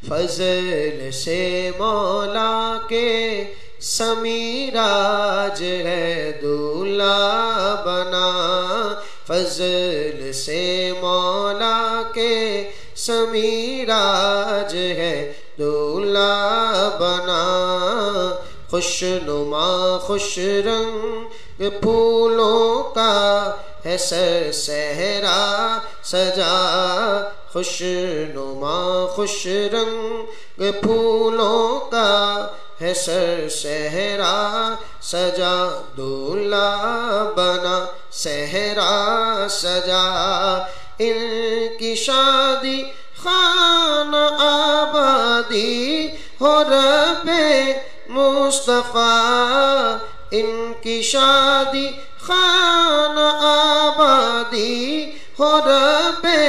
फजल से मौला के समीराज है दूल्हा बना, फजल से मौला के समीराज है दूल्हा बना। खुशनुमा खुश रंग फूलों का है सर सहरा सजा, खुशनुमा खुश रंग फूलों का है सर सहरा सजा, दूल्हा बना सहरा सजा। इनकी शादी खाना आबादी हो रब्बे मुस्तफ़ा, इनकी शादी खाना आबादी हो रब्बे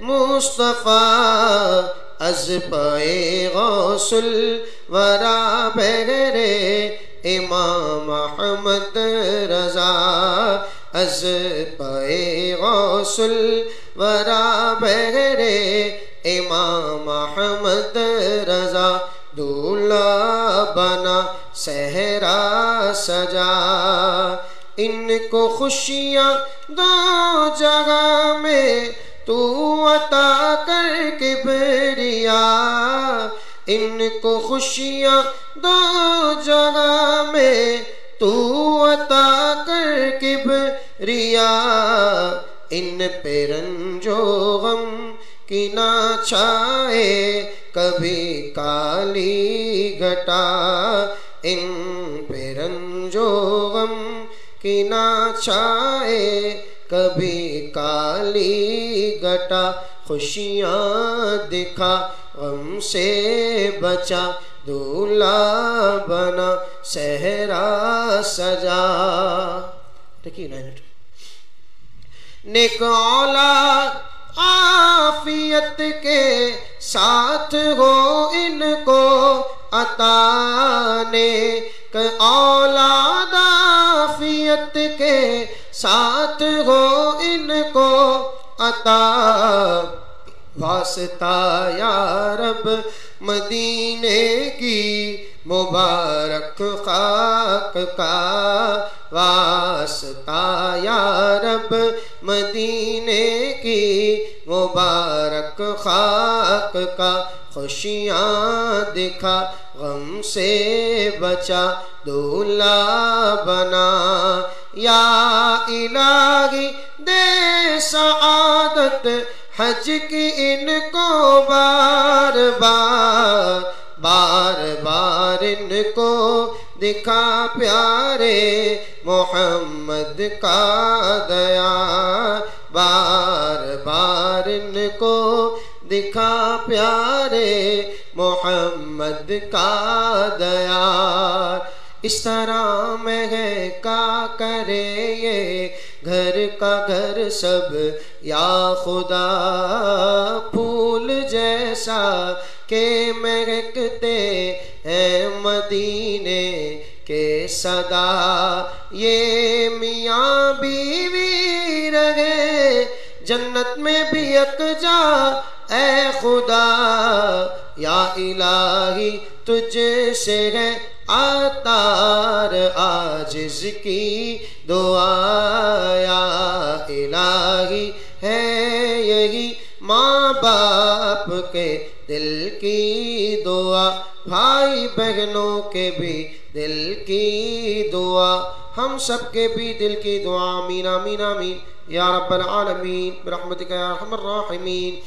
मुस्तफ़ा। अज़ पाए गौसुल वरा बहरे इमाम अहमद रज़ा, अज़ पाए गौसुल वरा बहरे इमाम अहमद रज़ा, दूल्हा बना सहरा सजा। इनको खुशियाँ दो जगह में तू अता कर किबरिया, इनको खुशियाँ दो जगह में तू अता कर किबरिया। इन पे रंजो गम की ना छाए कभी काली घटा, इन पे रंजो गम की ना छाए कभी काली घटा। खुशियाँ दिखा गम से बचा, दूल्हा बना सहरा सजा। देखिए नेक औलाद आफियत के साथ हो इनको अता, नेक औलाद आफियत के साथ हो इनको अता। वास्ता या रब मदीने की मुबारक खाक का, वास्ता या रब मदीने की मुबारक खाक का। खुशियाँ दिखा गम से बचा, दूल्हा बना। या इलाही दे सआदत हज की इनको बार बार, बार बार इनको दिखा प्यारे मोहम्मद का दया, बार बार इनको दिखा प्यारे मोहम्मद का दया। इस तरह में है का करे ये घर का घर सब, या खुदा फूल जैसा के महकते हैं मदीने के सदा। ये मियाँ बीवी रहे जन्नत में भी यकजा, ऐ खुदा या इलाही तुझसे है आतार आजिज की दुआ। या इलाही है यही माँ बाप के दिल की दुआ, भाई बहनों के भी दिल की दुआ, हम सब के भी दिल की दुआ। आमीन आमीन आमीन या रब्बल आलमीन बिरहमतिका या अरहमर राहिमीन।